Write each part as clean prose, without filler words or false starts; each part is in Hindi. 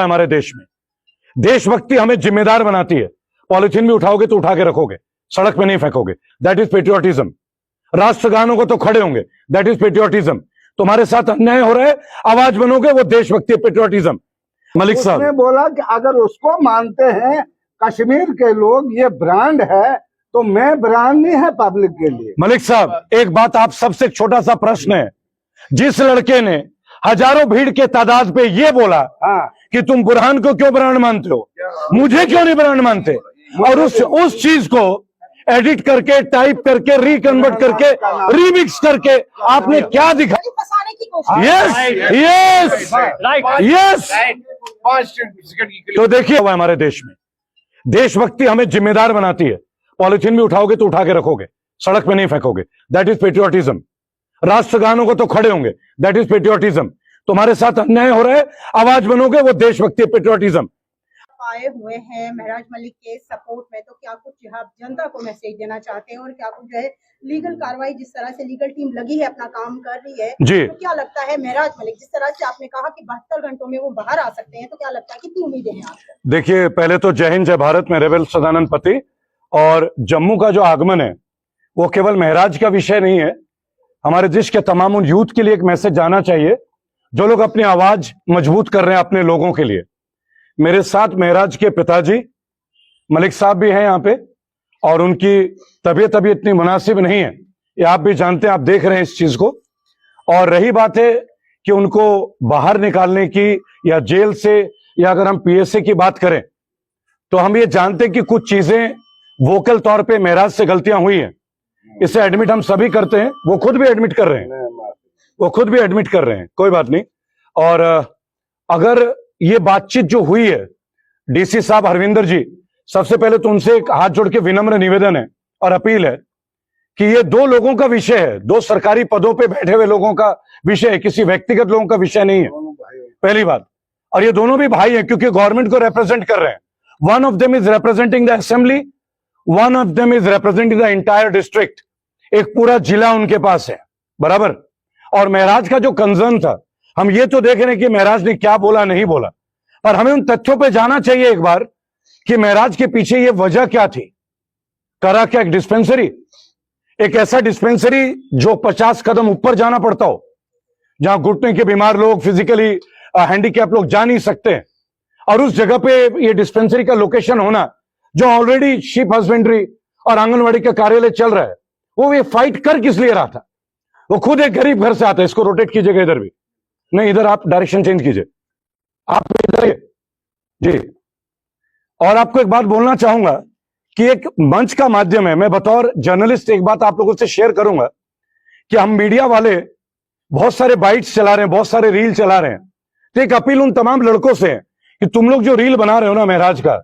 हमारे देश में देशभक्ति हमें जिम्मेदार बनाती है। पॉलिथीन भी उठाओगे तो उठा के रखोगे, सड़क पे नहीं फेंकोगे, दैट इज पेट्रियोटिज्म। राष्ट्रगानों को तो खड़े होंगे, दैट इज पेट्रियोटिज्म। तुम्हारे साथ अन्याय हो रहा है, आवाज बनोगे, वो देशभक्ति पेट्रियोटिज्म। मलिक साहब उसने बोला कि अगर उसको मानते हैं कश्मीर के लोग ये ब्रांड है तो मैं ब्रांड नहीं है पब्लिक के लिए। मलिक साहब एक बात आप सबसे एक छोटा सा प्रश्न है, जिस लड़के ने हजारों भीड़ के तादाद पे ये बोला कि तुम बुरहान को क्यों ब्रांड मानते हो, मुझे क्यों नहीं ब्रांड मानते, और उस चीज को एडिट करके, टाइप करके, रिकन्वर्ट करके, रीमिक्स करके आपने क्या दिखाया? Yes yes yes. तो देखिए हमारे देश में देशभक्ति हमें जिम्मेदार बनाती है। पॉलिथीन भी उठाओगे तो उठा के रखोगे, सड़क पे नहीं फेंकोगे, दैट इज पेट्रियोटिज्म। राष्ट्रगानों को तो खड़े होंगे, दैट इज पेट्रियोटिज्म। तुम्हारे साथ अन्याय हो रहा है, आवाज बनोगे, वो देशभक्ति पेट्रियोटिज्म। आए हुए हैं महराज मलिक के सपोर्ट में, तो क्या कुछ आप जनता को मैसेज देना चाहते हैं और क्या कुछ जो है लीगल कार्रवाई, जिस तरह से लीगल टीम लगी है अपना काम कर रही है जी, तो क्या लगता है महराज मलिक, जिस तरह से आपने कहा कि 72 घंटों में वो बाहर आ सकते हैं, तो क्या लगता है कितनी उम्मीदें हैं आपको? देखिए पहले तो जय हिंद जय भारत में रेबेल सदानंद पति। और जम्मू का जो आगमन है वो केवल महराज का विषय नहीं है, हमारे देश के तमाम उन यूथ के लिए एक मैसेज जाना चाहिए जो लोग अपनी आवाज मजबूत कर रहे हैं अपने लोगों के लिए। मेरे साथ महराज के पिताजी मलिक साहब भी हैं यहाँ पे, और उनकी तबीयत अभी इतनी मुनासिब नहीं है, ये आप भी जानते हैं, आप देख रहे हैं इस चीज को। और रही बात है कि उनको बाहर निकालने की या जेल से, या अगर हम पीएसए की बात करें तो हम ये जानते हैं कि कुछ चीजें वोकल तौर पे महराज से गलतियां हुई हैं, इसे एडमिट हम सभी करते हैं, वो खुद भी एडमिट कर रहे हैं, वो खुद भी एडमिट कर रहे हैं, कोई बात नहीं। और अगर ये बातचीत जो हुई है, डीसी साहब हरविंदर जी, सबसे पहले तो उनसे एक हाथ जोड़ के विनम्र निवेदन है और अपील है कि ये दो लोगों का विषय है, दो सरकारी पदों पे बैठे हुए लोगों का विषय है, किसी व्यक्तिगत लोगों का विषय नहीं है, पहली बात। और ये दोनों भी भाई हैं क्योंकि गवर्नमेंट को रिप्रेजेंट कर रहे हैं। One of them is representing the assembly, one of them is representing the entire district, एक पूरा जिला उनके पास है, बराबर। और महराज का जो कंसर्न था, हम ये तो देख रहे हैं कि महराज ने क्या बोला नहीं बोला, पर हमें उन तथ्यों पे जाना चाहिए एक बार कि महराज के पीछे ये वजह क्या थी। करा क्या एक डिस्पेंसरी, एक ऐसा डिस्पेंसरी जो 50 कदम ऊपर जाना पड़ता हो, जहां घुटने के बीमार लोग, फिजिकली हैंडीकैप लोग जा नहीं सकते हैं, और उस जगह पे ये डिस्पेंसरी का लोकेशन होना, जो ऑलरेडी शीप हस्बेंड्री और आंगनवाड़ी का कार्यालय चल रहा है, वो ये फाइट कर किस लिए रहा था? वो खुद एक गरीब घर से आता है। इसको रोटेट कीजिएगा इधर भी, नहीं इधर आप डायरेक्शन चेंज कीजिए, आप इधर जी। और आपको एक बात बोलना चाहूंगा कि एक मंच का माध्यम है, मैं बतौर जर्नलिस्ट एक बात आप लोगों से शेयर करूंगा कि हम मीडिया वाले बहुत सारे बाइट्स चला रहे हैं, बहुत सारे रील चला रहे हैं, तो एक अपील उन तमाम लड़कों से है कि तुम लोग जो रील बना रहे हो ना महराज का,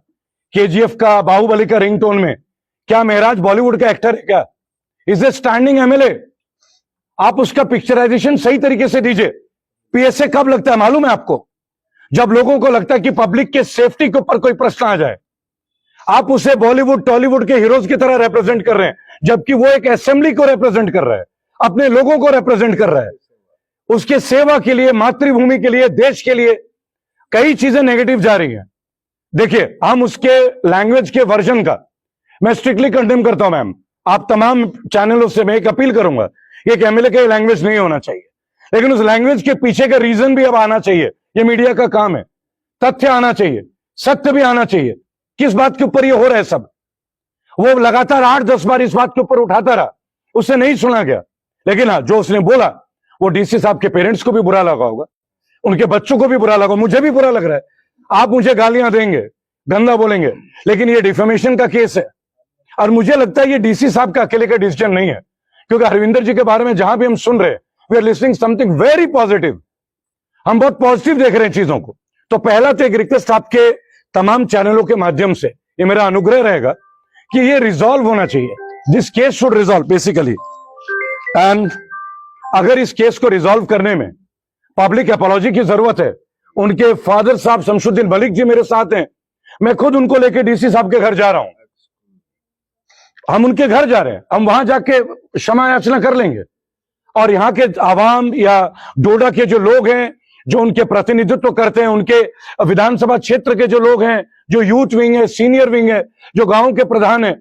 केजीएफ का, बाहुबली का रिंगटोन में, क्या महराज बॉलीवुड का एक्टर है क्या? Is a standing MLA. आप उसका पिक्चराइजेशन सही तरीके से दीजिए। पीएसए कब लगता है मालूम है आपको? जब लोगों को लगता है कि पब्लिक के सेफ्टी के ऊपर कोई प्रश्न आ जाए। आप उसे बॉलीवुड टॉलीवुड के हीरोज की तरह रिप्रेजेंट कर रहे हैं, जबकि वो एक असेंबली को रिप्रेजेंट कर रहा है, अपने लोगों को रिप्रेजेंट कर रहा है, उसके सेवा के लिए, मातृभूमि के लिए, देश के लिए कई चीजें नेगेटिव जा रही हैं। देखिए हम उसके लैंग्वेज के वर्जन का मैं स्ट्रिक्टली कंडेम करता हूं। मैम आप तमाम चैनलों से मैं एक अपील करूंगा, एक एमएलए का लैंग्वेज नहीं होना चाहिए, लेकिन उस लैंग्वेज के पीछे का रीजन भी अब आना चाहिए। ये मीडिया का काम है, तथ्य आना चाहिए, सत्य भी आना चाहिए, किस बात के ऊपर ये हो रहा है सब। वो लगातार 8-10 बार इस बात के ऊपर उठाता रहा, उससे नहीं सुना गया। लेकिन हाँ, जो उसने बोला वो डीसी साहब के पेरेंट्स को भी बुरा लगा होगा, उनके बच्चों को भी बुरा लगा, मुझे भी बुरा लग रहा है। आप मुझे गालियां देंगे, गंदा बोलेंगे, लेकिन ये डिफेमेशन का केस है, और मुझे लगता है ये डीसी साहब का अकेले का डिसीजन नहीं है, क्योंकि हरविंदर जी के बारे में जहां भी हम सुन रहे हैं, we are listening something very positive. हम बहुत पॉजिटिव देख रहे हैं चीजों को। तो पहला तो एक रिक्वेस्ट आपके तमाम चैनलों के माध्यम से, ये मेरा अनुग्रह रहेगा कि ये रिजॉल्व होना चाहिए, this case should resolve basically. And अगर इस केस को रिजॉल्व करने में पब्लिक अपॉलॉजी की जरूरत है, उनके फादर साहब शमशुद्दीन मलिक जी मेरे साथ हैं, मैं खुद उनको लेके डीसी साहब के घर जा रहा हूं, हम उनके घर जा रहे हैं, हम वहां जाके क्षमा याचना कर लेंगे। और यहाँ के आवाम या डोडा के जो लोग हैं जो उनके प्रतिनिधित्व करते हैं, उनके विधानसभा क्षेत्र के जो लोग हैं, जो यूथ विंग है, सीनियर विंग है, जो गांव के प्रधान है,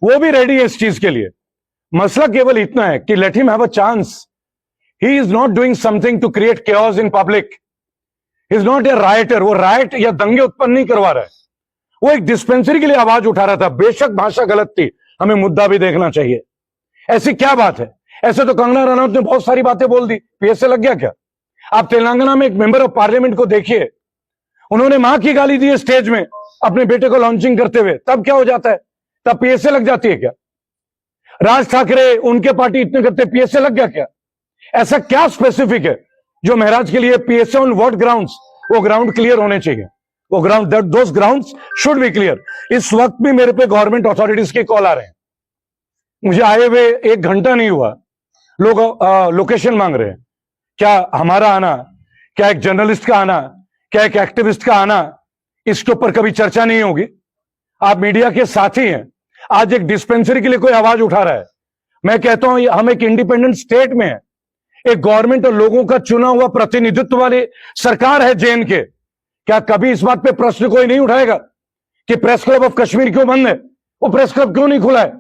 वो भी रेडी है इस चीज के लिए। मसला केवल इतना है कि let him have a chance. He is not doing something to create chaos in public. He is not a rioter. वो राइट या दंगे उत्पन्न नहीं करवा रहा है, वो एक डिस्पेंसरी के लिए आवाज उठा रहा था। बेशक भाषा गलत थी, हमें मुद्दा भी देखना चाहिए। ऐसी क्या बात है? ऐसे तो कंगना रनौत ने बहुत सारी बातें बोल दी, पीएसए लग गया क्या? आप तेलंगाना में एक मेंबर ऑफ पार्लियामेंट को देखिए, उन्होंने मां की गाली दी है स्टेज में अपने बेटे को लॉन्चिंग करते हुए, तब क्या हो जाता है? तब पीएसए लग जाती है क्या? राज ठाकरे, उनके पार्टी इतने करते, पीएसए लग गया क्या? ऐसा क्या स्पेसिफिक है जो महराज के लिए पीएसए ऑन व्हाट ग्राउंड्स? वो ग्राउंड क्लियर होने चाहिए, वो ground, those grounds should be clear. इस वक्त भी मेरे पे गवर्नमेंट अथॉरिटीज के कॉल आ रहे हैं, मुझे आए हुए 1 घंटा नहीं हुआ, लोग लोकेशन मांग रहे हैं। क्या हमारा आना, क्या एक जर्नलिस्ट का आना, क्या एक एक्टिविस्ट का आना, इसके ऊपर कभी चर्चा नहीं होगी? आप मीडिया के साथी हैं। आज एक डिस्पेंसरी के लिए कोई आवाज उठा रहा है। मैं कहता हूं हम एक इंडिपेंडेंट स्टेट में है, एक गवर्नमेंट और लोगों का चुना हुआ प्रतिनिधित्व वाली सरकार है JNK। क्या कभी इस बात पे प्रश्न कोई नहीं उठाएगा कि प्रेस क्लब ऑफ कश्मीर क्यों बंद है? वो प्रेस क्लब क्यों नहीं खुला है?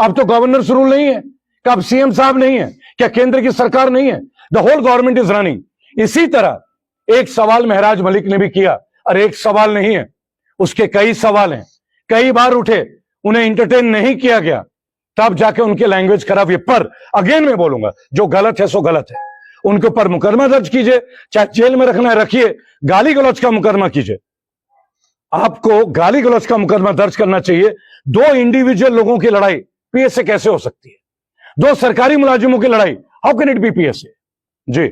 अब तो गवर्नर्स रूल नहीं है, कब CM साहब नहीं है, क्या केंद्र की सरकार नहीं है? The whole government is running. इसी तरह एक सवाल महराज मलिक ने भी किया, और एक सवाल नहीं है, उसके कई सवाल हैं, कई बार उठे, उन्हें इंटरटेन नहीं किया गया, तब जाके उनके लैंग्वेज खराब हुई। पर अगेन मैं बोलूंगा, जो गलत है सो गलत है, उनके ऊपर मुकदमा दर्ज कीजिए, चाहे जेल में रखना है रखिए, गाली गलौज का मुकदमा कीजिए। आपको गाली गलौज का मुकदमा दर्ज करना चाहिए। 2 इंडिविजुअल लोगों की लड़ाई पीएसए कैसे हो सकती है? 2 सरकारी मुलाजिमों की लड़ाई, how can it be PSA? जी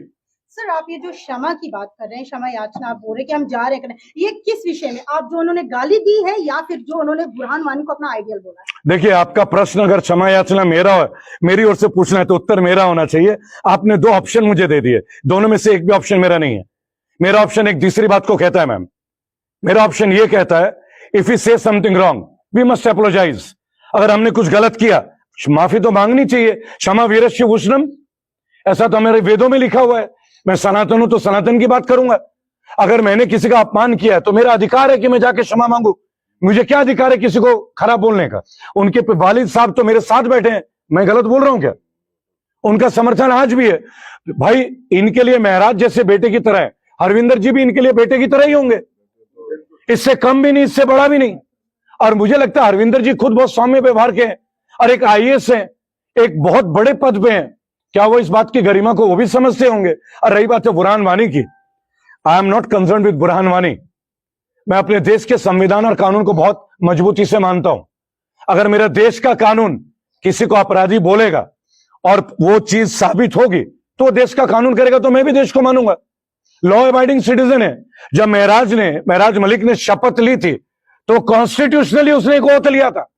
सर, आप ये जो क्षमा की बात कर रहे हैं, क्षमा याचना आप बोल रहे हैं कि हम जा रहे हैं, ये किस विषय में? आप जो उन्होंने गाली दी है या फिर जो उन्होंने बुरहान वानी को अपना आइडियल बोला है? देखिए, आपका प्रश्न अगर क्षमा याचना मेरी ओर से पूछना है तो उत्तर मेरा होना चाहिए। आपने 2 ऑप्शन मुझे दे दिए, दोनों में से एक भी ऑप्शन मेरा नहीं है। मेरा ऑप्शन एक दूसरी बात को कहता है मैम। मेरा ऑप्शन ये कहता है, if you say something wrong we must apologise. अगर हमने कुछ गलत किया, माफी तो मांगनी चाहिए। क्षमा वीरस्य भूषणम, ऐसा तो हमारे वेदों में लिखा हुआ है। मैं सनातन हूं तो सनातन की बात करूंगा। अगर मैंने किसी का अपमान किया है तो मेरा अधिकार है कि मैं जाके क्षमा मांगू। मुझे क्या अधिकार है किसी को खराब बोलने का? उनके वालिद साहब तो मेरे साथ बैठे हैं, मैं गलत बोल रहा हूं क्या? उनका समर्थन आज भी है। भाई, इनके लिए महराज जैसे बेटे की तरह है, हरविंदर जी भी इनके लिए बेटे की तरह ही होंगे, इससे कम भी नहीं, इससे बड़ा भी नहीं। और मुझे लगता है हरविंदर जी खुद बहुत सौम्य व्यवहार के हैं और एक IAS है, एक बहुत बड़े पद पे हैं। क्या वो इस बात की गरिमा को वो भी समझते होंगे? और रही बात है बुरहान वानी की, आई am not concern with Burhan Wani. मैं अपने देश के संविधान और कानून को बहुत मजबूती से मानता हूं। अगर मेरा देश का कानून किसी को अपराधी बोलेगा और वो चीज साबित होगी तो देश का कानून करेगा, तो मैं भी देश को मानूंगा। लॉ अबाइडिंग सिटीजन है। जब महराज मलिक ने शपथ ली थी तो कॉन्स्टिट्यूशनली उसने एक ओथ लिया था,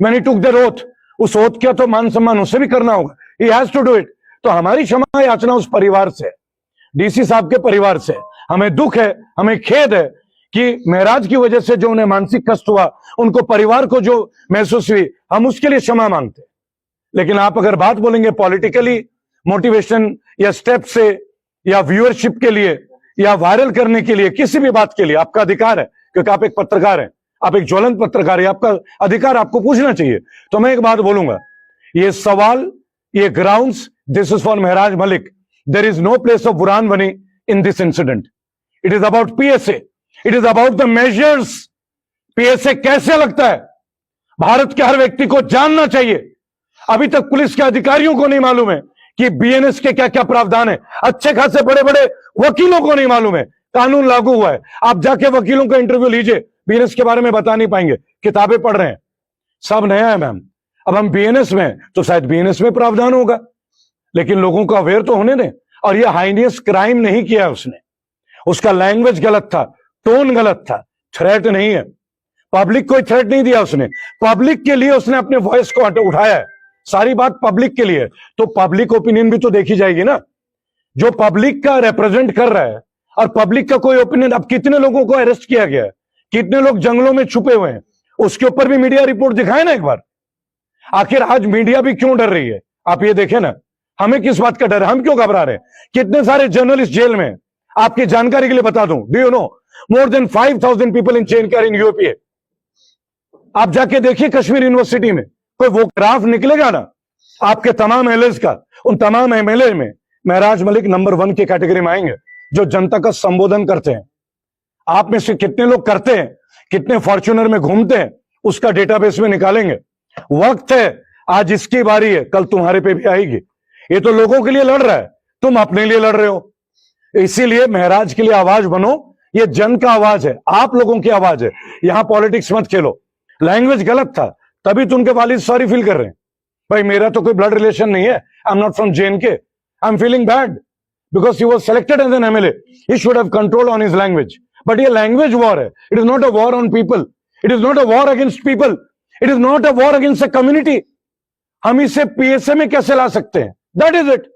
मैंने टुक द ओथ। उस ओथ का तो मान सम्मान उसे भी करना होगा, he has to do it. तो हमारी क्षमा याचना उस परिवार से, DC साहब के परिवार से। हमें दुख है, हमें खेद है कि महराज की वजह से जो उन्हें मानसिक कष्ट हुआ, उनको परिवार को जो महसूस हुई, हम उसके लिए क्षमा मांगते। लेकिन आप अगर बात बोलेंगे पॉलिटिकली मोटिवेशन या स्टेप से या व्यूअरशिप के लिए या वायरल करने के लिए, किसी भी बात के लिए आपका अधिकार है, क्योंकि आप एक पत्रकार हैं, आप एक ज्वलंत पत्रकार है, आपका अधिकार, आपको पूछना चाहिए। तो मैं एक बात बोलूंगा, ये सवाल, ये grounds, this is for Mehraj Malik. There is no place of Burhan Wani in this incident. It is about PSA, it is about the measures. PSA कैसे लगता है, भारत के हर व्यक्ति को जानना चाहिए। अभी तक पुलिस के अधिकारियों को नहीं मालूम है कि BNS के क्या क्या प्रावधान है। अच्छे खासे बड़े बड़े वकीलों को नहीं मालूम है, कानून लागू हुआ है। आप जाके वकीलों का इंटरव्यू लीजिए, BNS के बारे में बता नहीं पाएंगे, किताबें पढ़ रहे हैं, सब नया है मैम। अब हम BNS में, तो शायद BNS में प्रावधान होगा, लेकिन लोगों को अवेयर तो होने दें। और यह हाइनियस क्राइम नहीं किया उसने, उसका लैंग्वेज गलत था, टोन गलत था, थ्रेट नहीं है। पब्लिक कोई थ्रेट नहीं दिया उसने, पब्लिक के लिए उसने अपने वॉइस को उठाया है। सारी बात पब्लिक के लिए, तो पब्लिक ओपिनियन भी तो देखी जाएगी ना, जो पब्लिक का रिप्रेजेंट कर रहा है। और पब्लिक का कोई ओपिनियन, अब कितने लोगों को अरेस्ट किया गया है, कितने लोग जंगलों में छुपे हुए हैं, उसके ऊपर भी मीडिया रिपोर्ट दिखाए ना एक बार। आखिर आज मीडिया भी क्यों डर रही है, आप ये देखें ना। हमें किस बात का डर है, हम क्यों घबरा रहे हैं? कितने सारे जर्नलिस्ट जेल में, आपकी जानकारी के लिए बता दूं, do you know more than 5,000 people in चेन कैर इन यूपीए। आप जाके देखिए कश्मीर यूनिवर्सिटी में कोई वो ग्राफ निकलेगा ना आपके तमाम एमएलएस का, उन तमाम एमएलए में महराज मलिक नंबर 1 की कैटेगरी में आएंगे, जो जनता का संबोधन करते हैं। आप में से कितने लोग करते हैं, कितने फॉर्च्यूनर में घूमते हैं, उसका डेटाबेस में निकालेंगे। वक्त है, आज इसकी बारी है, कल तुम्हारे पे भी आएगी। ये तो लोगों के लिए लड़ रहा है, तुम अपने लिए लड़ रहे हो। इसीलिए महराज के लिए आवाज बनो, ये जन का आवाज है, आप लोगों की आवाज है। यहां पॉलिटिक्स मत खेलो। लैंग्वेज गलत था, तभी तो उनके वालिद सॉरी फील कर रहे हैं। भाई मेरा तो कोई ब्लड रिलेशन नहीं है, I am not from JNK, I am feeling bad because he was selected as an MLA, he should have control on his language. But ये लैंग्वेज वॉर है, it is not a war on people, it is not a war against people, it is not a war against a community. हम इसे PSA में कैसे ला सकते हैं? That is it.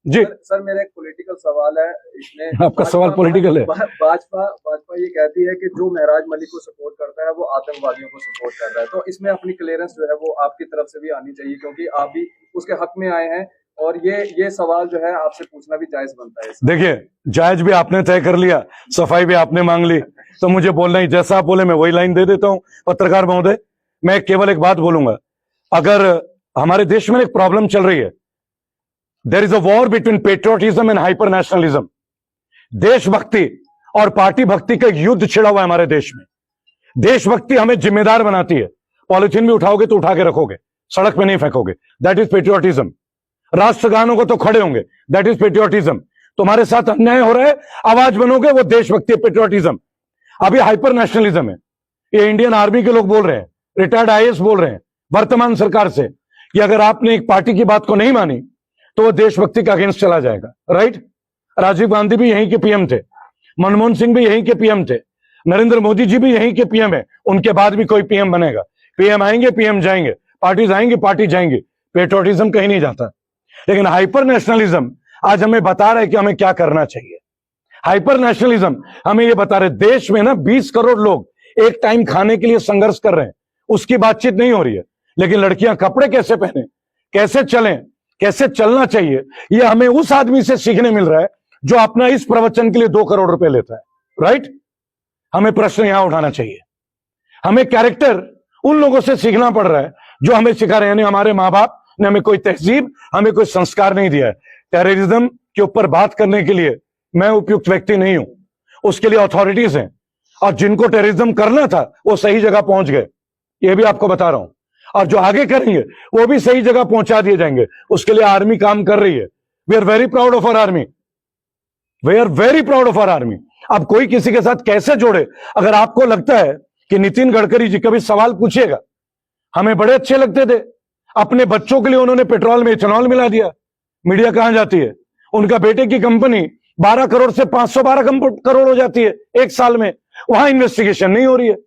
जी सर मेरा एक पॉलिटिकल सवाल है इसमें। आपका सवाल पॉलिटिकल है। भाजपा ये कहती है कि जो महराज मलिक को सपोर्ट करता है वो आतंकवादियों को सपोर्ट कर रहा है, तो इसमें अपनी क्लियरेंस जो है वो आपकी तरफ से भी आनी चाहिए, क्योंकि आप भी उसके हक में आए हैं और ये सवाल जो है आपसे पूछना भी जायज बनता है। देखिए जायज भी आपने तय कर लिया, सफाई भी आपने मांग ली, तो मुझे बोलना ही, जैसा आप बोले मैं वही लाइन दे देता हूं। पत्रकार महोदय, मैं केवल एक बात बोलूंगा, अगर हमारे देश में एक प्रॉब्लम चल रही है, there is a war between patriotism and hyper nationalism. देशभक्ति और पार्टी भक्ति का एक युद्ध छिड़ा हुआ है हमारे देश में। देशभक्ति हमें जिम्मेदार बनाती है, पॉलिथीन भी उठाओगे तो उठा के रखोगे, सड़क पे नहीं फेंकोगे, दैट इज पेट्रियोटिज्म। राष्ट्रगानों को तो खड़े होंगे, दैट इज पेट्रियोटिज्म। तुम्हारे साथ अन्याय हो रहा है, आवाज बनोगे, वो देशभक्ति, पेट्रियोटिज्म। अभी हाइपर नेशनलिज्म है, ये इंडियन आर्मी के लोग बोल रहे हैं, रिटायर्ड IAS बोल रहे हैं वर्तमान सरकार से कि अगर आपने एक पार्टी की बात को नहीं मानी तो वो देशभक्ति के अगेंस्ट चला जाएगा। राइट? राजीव गांधी भी यहीं के PM थे, मनमोहन सिंह भी यहीं के PM थे, नरेंद्र मोदी जी भी यहीं के PM है, उनके बाद भी कोई PM बनेगा। PM आएंगे, PM जाएंगे, पार्टीज आएंगे, पार्टी जाएंगे, पेट्रियोटिज्म कहीं नहीं जाता। लेकिन हाइपर नेशनलिज्म आज हमें बता रहा है कि हमें क्या करना चाहिए। हाइपर नेशनलिज्म हमें यह बता रहे, देश में ना 20 करोड़ लोग एक टाइम खाने के लिए संघर्ष कर रहे हैं, उसकी बातचीत नहीं हो रही है। लेकिन लड़कियां कपड़े कैसे पहने, कैसे चलें, कैसे चलना चाहिए, यह हमें उस आदमी से सीखने मिल रहा है जो अपना इस प्रवचन के लिए 2 करोड़ रुपए लेता है। राइट? हमें प्रश्न यहां उठाना चाहिए। हमें कैरेक्टर उन लोगों से सीखना पड़ रहा है जो हमें सिखा रहे हैं। यानी हमारे माँ बाप ने हमें कोई तहजीब, हमें कोई संस्कार नहीं दिया है। टेररिज्म के ऊपर बात करने के लिए मैं उपयुक्त व्यक्ति नहीं हूं, उसके लिए अथॉरिटीज हैं, और जिनको टेररिज्म करना था वो सही जगह पहुंच गए, ये भी आपको बता रहा हूं। और जो आगे करेंगे वो भी सही जगह पहुंचा दिए जाएंगे, उसके लिए आर्मी काम कर रही है। We are very proud of our army, we are very proud of our army. अब कोई किसी के साथ कैसे जोड़े, अगर आपको लगता है कि नितिन गडकरी जी कभी सवाल पूछिएगा, हमें बड़े अच्छे लगते थे, अपने बच्चों के लिए उन्होंने पेट्रोल में इथेनॉल मिला दिया, मीडिया कहां जाती है? उनका बेटे की कंपनी 12 करोड़ से 512 करोड़ हो जाती है एक साल में, वहां इन्वेस्टिगेशन नहीं हो रही है।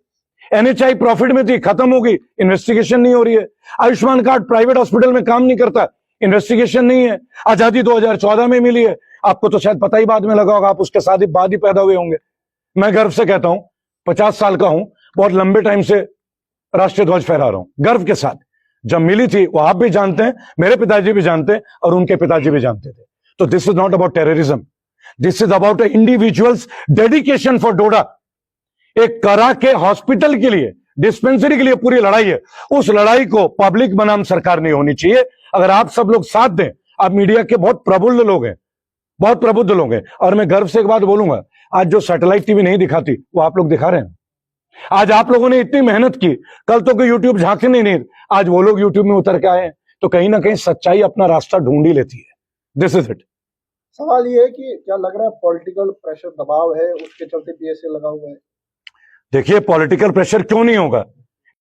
NHI प्रॉफिट में थी, खत्म हो गई, इन्वेस्टिगेशन नहीं हो रही है। आयुष्मान कार्ड प्राइवेट हॉस्पिटल में काम नहीं करता, इन्वेस्टिगेशन नहीं है। आजादी 2014 में मिली है, आपको तो शायद पता ही बाद में लगा होगा, आप उसके साथ ही बाद ही पैदा हुए होंगे। मैं गर्व से कहता हूं, 50 साल का हूं, बहुत लंबे टाइम से राष्ट्रीय ध्वज फहरा रहा हूं, गर्व के साथ। जब मिली थी वो आप भी जानते हैं, मेरे पिताजी भी जानते हैं, और उनके पिताजी भी जानते थे। तो this is not about terrorism, this is about individuals dedication for Doda. एक करा के हॉस्पिटल के लिए, डिस्पेंसरी के लिए पूरी लड़ाई है। उस लड़ाई को पब्लिक बनाम सरकार नहीं होनी चाहिए। अगर आप सब लोग साथ दें, आप मीडिया के बहुत प्रबुद्ध लोग हैं, बहुत प्रबुद्ध लोग हैं। और मैं गर्व से एक बात बोलूंगा, आज जो सैटेलाइट टीवी नहीं दिखाती वो आप लोग दिखा रहे हैं। आज आप लोगों ने इतनी मेहनत की, कल तो कोई यूट्यूब झांकने नहीं, आज वो लोग यूट्यूब में उतर के आए हैं, तो कहीं ना कहीं सच्चाई अपना रास्ता ढूंढ ही लेती है। This is it. सवाल ये है कि क्या लग रहा है पॉलिटिकल प्रेशर, दबाव है, उसके चलते PSA लगा हुआ है? देखिए पॉलिटिकल प्रेशर क्यों नहीं होगा,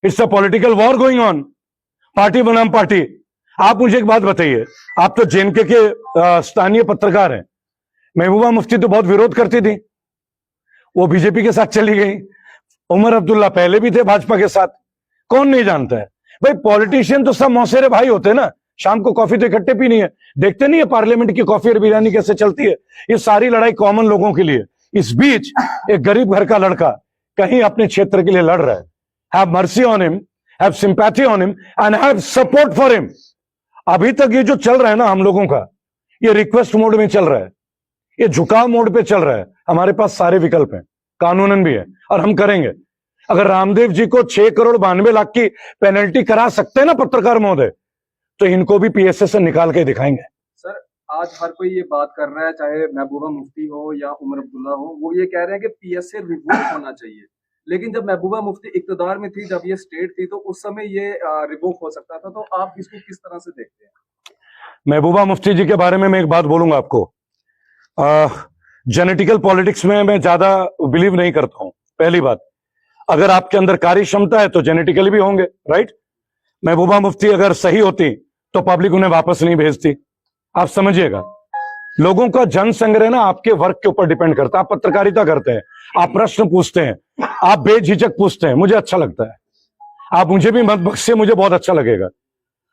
it's a political war going on, party बनाम पार्टी। आप मुझे एक बात बताइए, आप तो JNK के स्थानीय पत्रकार हैं, महबूबा मुफ्ती तो बहुत विरोध करती थी, वो बीजेपी के साथ चली गई। उमर अब्दुल्ला पहले भी थे भाजपा के साथ, कौन नहीं जानता है भाई। पॉलिटिशियन तो सब मौसेरे भाई होते हैं ना, शाम को कॉफी तो इकट्ठे पीनी है, देखते नहीं है पार्लियामेंट की कॉफी और बिरयानी कैसे चलती है। ये सारी लड़ाई कॉमन लोगों के लिए। इस बीच एक गरीब घर का लड़का कहीं अपने क्षेत्र के लिए लड़ रहा है। Have mercy on him, have sympathy on him and have support for him. अभी तक ये जो चल रहा है ना हम लोगों का, ये रिक्वेस्ट मोड में चल रहा है। ये झुकाव मोड पे चल रहा है। हमारे पास सारे विकल्प हैं, कानूनन भी है, और हम करेंगे। अगर रामदेव जी को 6,92,00,000 की पेनल्टी करा सकते हैं ना पत्रकार महोदय, तो इनको भी पीएसए से निकाल के दिखाएंगे। सर, आज हर कोई ये बात कर रहा है, चाहे महबूबा मुफ्ती हो या उमर अब्दुल्ला हो, वो ये कह रहे हैं कि पीएसए रिवोक होना चाहिए। लेकिन जब महबूबा मुफ्ती इक्तदार में थी, जब ये स्टेट थी, तो उस समय ये रिवोक हो सकता था। तो आप इसको किस तरह से देखते हैं? महबूबा मुफ्ती जी के बारे में मैं एक बात बोलूंगा आपको। जेनेटिकल पॉलिटिक्स में मैं ज्यादा बिलीव नहीं करता हूं। पहली बात, अगर आपके अंदर कार्य क्षमता है तो जेनेटिकली भी होंगे, राइट। महबूबा मुफ्ती अगर सही होती तो पब्लिक उन्हें वापस नहीं भेजती। आप समझिएगा, लोगों का जन संग्रह ना आपके वर्क के ऊपर डिपेंड करता है। आप पत्रकारिता करते हैं, आप प्रश्न पूछते हैं, आप बेझिझक पूछते हैं, मुझे अच्छा लगता है। आप मुझे भी मत बख्शिए, मुझे बहुत अच्छा लगेगा।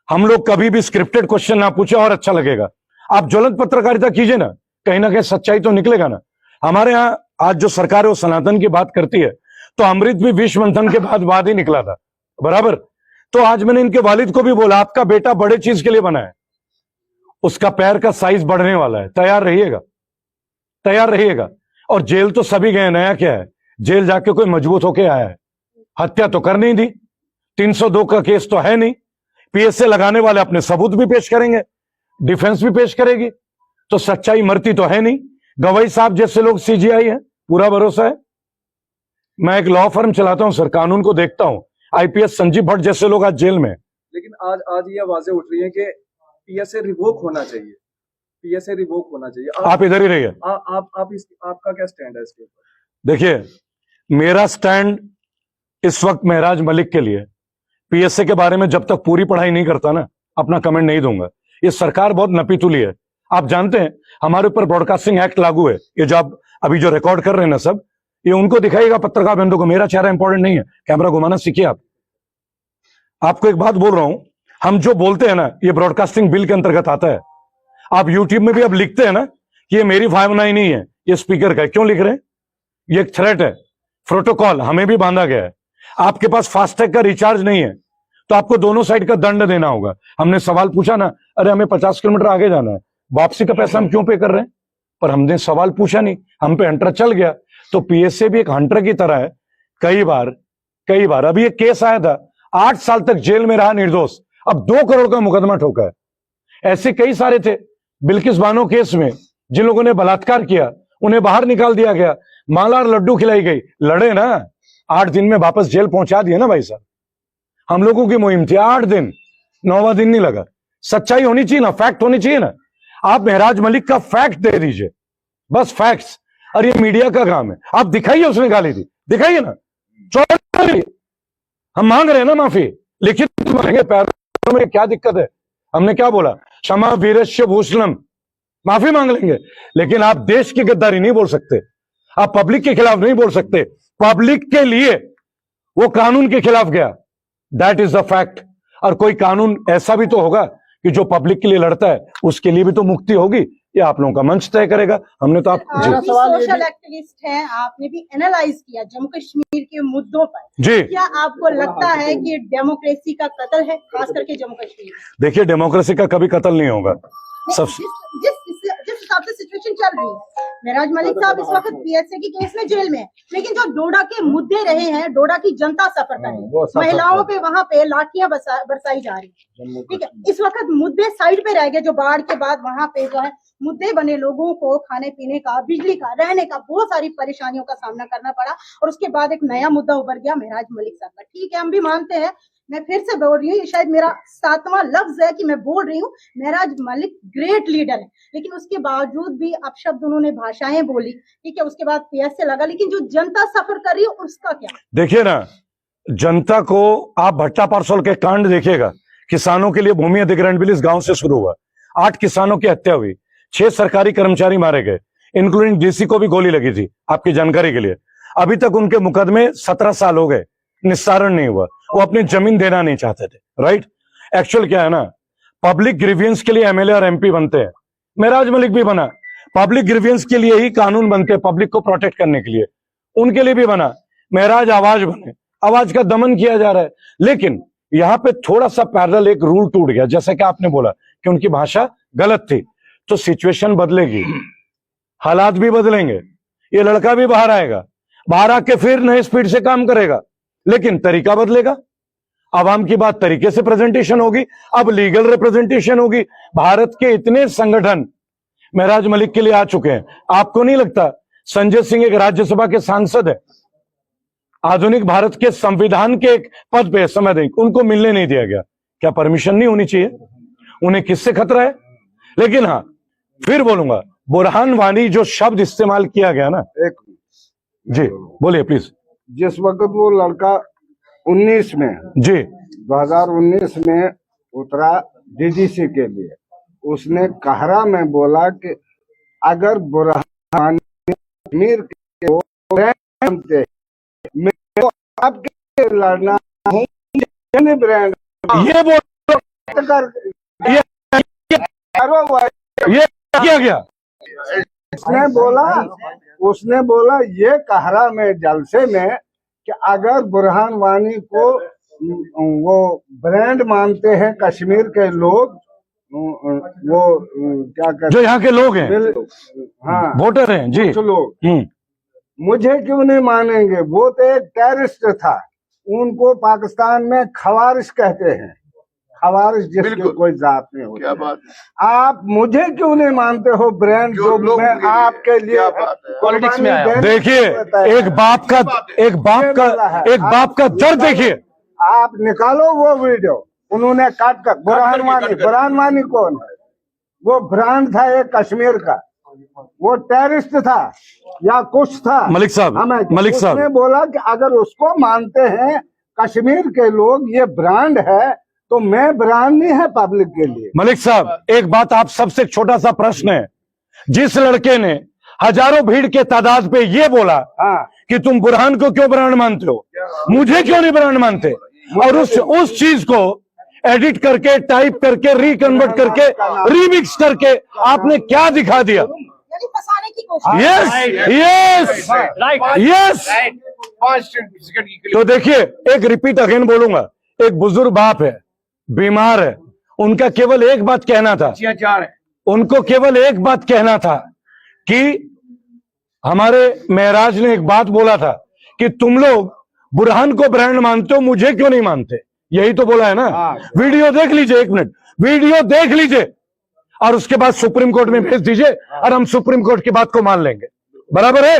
हम लोग कभी भी स्क्रिप्टेड क्वेश्चन ना पूछे और अच्छा लगेगा। आप ज्वलंत पत्रकारिता कीजिए ना कहीं सच्चाई तो निकलेगा ना। हमारे यहाँ आज जो सरकार है वो सनातन की बात करती है, तो अमृत भी विष मंथन के बाद ही निकला था, बराबर। तो आज मैंने इनके वालिद को भी बोला, आपका बेटा बड़े चीज के लिए बना है, उसका पैर का साइज बढ़ने वाला है, तैयार रहिएगा, तैयार रहिएगा। और जेल तो सभी गए, नया क्या है, जेल जाके कोई मजबूत होके आया है। हत्या तो कर नहीं दी, 302 का केस तो है नहीं। पीएसए लगाने वाले अपने सबूत भी पेश करेंगे, डिफेंस भी पेश करेगी, तो सच्चाई मरती तो है नहीं। गवाई साहब जैसे लोग सीजीआई है, पूरा भरोसा है। मैं एक लॉ फर्म चलाता हूं सर, कानून को देखता हूं। आईपीएस संजीव भट्ट जैसे लोग आज जेल में। लेकिन आज ये आवाजें उठ रही है कि पीएसए रिवोक होना चाहिए, पीएसए रिवोक होना चाहिए। आप इधर ही रहिए। आपका क्या स्टैंड है इसके ऊपर? देखिए, मेरा स्टैंड इस वक्त महराज मलिक के लिए, पीएसए के बारे में जब तक पूरी पढ़ाई नहीं करता ना, अपना कमेंट नहीं दूंगा। ये सरकार बहुत नपीतुली है। आप जानते हैं हमारे ऊपर ब्रॉडकास्टिंग एक्ट लागू है। ये जो आप अभी जो रिकॉर्ड कर रहे हैं ना सब, ये उनको दिखाएगा पत्रकार बंधु को। मेरा चेहरा इंपॉर्टेंट नहीं है, कैमरा घुमाना सीखिए आप। आपको एक बात बोल रहा हूं, हम जो बोलते हैं ना, ये ब्रॉडकास्टिंग बिल के अंतर्गत आता है। आप यूट्यूब में भी अब लिखते हैं ना कि ये मेरी भावनाएं नहीं है, ये स्पीकर का है। क्यों लिख रहे हैं? ये एक थ्रेट है, प्रोटोकॉल हमें भी बांधा गया है। आपके पास फास्टैग का रिचार्ज नहीं है तो आपको दोनों साइड का दंड देना होगा। हमने सवाल पूछा ना, अरे हमें 50 किलोमीटर आगे जाना है, वापसी का पैसा हम क्यों पे कर रहे हैं? पर हमने सवाल पूछा नहीं, हम पे हंटर चल गया। तो पीएसए भी एक हंटर की तरह है। कई बार अभी एक केस आया था, 8 साल तक जेल में रहा निर्दोष, अब 2 करोड़ का मुकदमा ठोका है। ऐसे कई सारे थे। बिल्किस बानो केस में जिन लोगों ने बलात्कार किया उन्हें बाहर निकाल दिया गया, माला और लड्डू खिलाई गई, लड़े ना, 8 दिन में वापस जेल पहुंचा दिया ना भाई साहब। हम लोगों की मुहिम थी 8 दिन, 9वां दिन नहीं लगा। सच्चाई होनी चाहिए ना, फैक्ट होनी चाहिए ना। आप महराज मलिक का फैक्ट दे दीजिए, बस फैक्ट्स। और ये मीडिया का काम है। आप दिखाइए उसने गाली दी, दिखाइए ना। हम मांग रहे हैं ना माफी, लिखित मांगेंगे, पैरों में क्या दिक्कत है? हमने क्या बोला? क्षमा वीरस्य भूषणम, माफी मांग लेंगे। लेकिन आप देश की गद्दारी नहीं बोल सकते, आप पब्लिक के खिलाफ नहीं बोल सकते। पब्लिक के लिए वो कानून के खिलाफ गया, दैट इज द फैक्ट। और कोई कानून ऐसा भी तो होगा कि जो पब्लिक के लिए लड़ता है उसके लिए भी तो मुक्ति होगी। ये आप लोगों का मंच तय करेगा। हमने तो आप आप भी सोशल एक्टिविस्ट हैं, आपने भी एनालाइज किया जम्मू कश्मीर के मुद्दों पर जी। क्या आपको लगता है कि डेमोक्रेसी का कत्ल है, खास करके जम्मू कश्मीर? देखिए, डेमोक्रेसी का कभी कत्ल नहीं होगा। सब जिस हिसाब से सिचुएशन चल रही है, महराज मलिक साहब इस वक्त पीएसए के केस में जेल में है, लेकिन जो डोडा के मुद्दे रहे हैं, डोडा की जनता सफर कर रही है, महिलाओं पे वहां पे लाठियां बरसाई जा रही है, ठीक है। इस वक्त मुद्दे साइड पे रह गए, जो बाढ़ के बाद वहां पे जो है मुद्दे बने, लोगों को खाने पीने का, बिजली का, रहने का, बहुत सारी परेशानियों का सामना करना पड़ा। और उसके बाद एक नया मुद्दा उभर गया महराज मलिक साहब का। ठीक है, हम भी मानते हैं, मैं फिर से बोल रही हूँ, ये शायद मेरा 7वां लफ्ज है कि मैं बोल रही हूँ, महराज मलिक ग्रेट लीडर है, लेकिन उसके बावजूद भी अपशब्द उन्होंने भाषाएं बोली, ठीक है। उसके बाद पीएसए लगा, लेकिन जो जनता सफर कर रही है उसका क्या? देखिए ना, जनता को आप भट्टा पार्सल के कांड देखिएगा। किसानों के लिए भूमि अधिग्रहण बिल इस गांव से शुरू हुआ, 8 किसानों की हत्या हुई, 6 सरकारी कर्मचारी मारे गए, इंक्लूडिंग डीसी को भी गोली लगी थी, आपकी जानकारी के लिए। अभी तक उनके मुकदमे 17 साल हो गए, निस्तारण नहीं हुआ। वो अपनी जमीन देना नहीं चाहते थे, राइट। एक्चुअल क्या है ना, पब्लिक ग्रीवियंस के लिए एमएलए और एमपी बनते हैं। महराज मलिक भी बना, पब्लिक ग्रीवियंस के लिए ही कानून बनते हैं, पब्लिक को प्रोटेक्ट करने के लिए, उनके लिए भी बना। महराज आवाज बने, आवाज का दमन किया जा रहा है। लेकिन यहां पे थोड़ा सा पैरेलल एक रूल टूट गया, जैसा कि आपने बोला कि उनकी भाषा गलत थी, तो सिचुएशन बदलेगी। हालात भी बदलेंगे, ये लड़का भी बाहर आएगा, बाहर आके फिर नए स्पीड से काम करेगा, लेकिन तरीका बदलेगा। आवाम की बात तरीके से प्रेजेंटेशन होगी, अब लीगल रिप्रेजेंटेशन होगी। भारत के इतने संगठन महराज मलिक के लिए आ चुके हैं। आपको नहीं लगता संजय सिंह एक राज्यसभा के सांसद है, आधुनिक भारत के संविधान के एक पद पे संवैधानिक, उनको मिलने नहीं दिया गया? क्या परमिशन नहीं होनी चाहिए? उन्हें किससे खतरा है? लेकिन हाँ, फिर बोलूंगा, बुरहान वानी जो शब्द इस्तेमाल किया गया ना, एक जी बोलिए प्लीज। जिस वक्त वो लड़का 19 में जी 2019 में उतरा डीडीसी के लिए, उसने कहरा में बोला कि अगर बुरहान कश्मीर के वो ब्रांड मैं तो आपके लड़ना हूँ ब्रांड ये बोल कर ये ये किया गया। उसने बोला ये कहरा में जलसे में कि अगर बुरहान वानी को वो ब्रांड मानते हैं कश्मीर के लोग, वो क्या कहते जो यहाँ के लोग हैं, हाँ वोटर हैं जी, कुछ लोग मुझे क्यों नहीं मानेंगे? वो तो एक टेररिस्ट था, उनको पाकिस्तान में खवारिश कहते हैं, खवारिश जिसकी कोई जात नहीं होती। क्या बात आप मुझे क्यों नहीं मानते हो ब्रांड जो मैं आपके लिए पॉलिटिक्स में आया। देखिए एक बाप का दर्द देखिए। आप निकालो वो वीडियो, उन्होंने काट कर बुरहान वानी कौन है? वो ब्रांड था एक कश्मीर का, वो टेररिस्ट था या कुछ था। मलिक साहब ने बोला कि अगर उसको मानते हैं कश्मीर के लोग ये ब्रांड है तो मैं ब्रांड नहीं है पब्लिक के लिए। मलिक साहब एक बात आप सबसे, एक छोटा सा प्रश्न है, जिस लड़के ने हजारों भीड़ के तादाद पे ये बोला कि तुम बुरहान को क्यों ब्रांड मानते हो, मुझे क्यों नहीं ब्रांड मानते, और उस चीज को एडिट करके, टाइप करके, रिकन्वर्ट करके, रीमिक्स करके आपने क्या दिखा दिया? यानी फंसाने की कोशिश। यस। तो देखिए एक रिपीट अगेन बोलूंगा, एक बुजुर्ग बाप है, बीमार है, उनका केवल एक बात कहना था, उनको केवल एक बात कहना था कि हमारे महराज ने एक बात बोला था कि तुम लोग बुरहान को ब्रांड मानते हो, मुझे क्यों नहीं मानते? यही तो बोला है ना। वीडियो देख लीजिए, एक मिनट वीडियो देख लीजिए और उसके बाद सुप्रीम कोर्ट में भेज दीजिए और हम सुप्रीम कोर्ट की बात को मान लेंगे। बराबर है?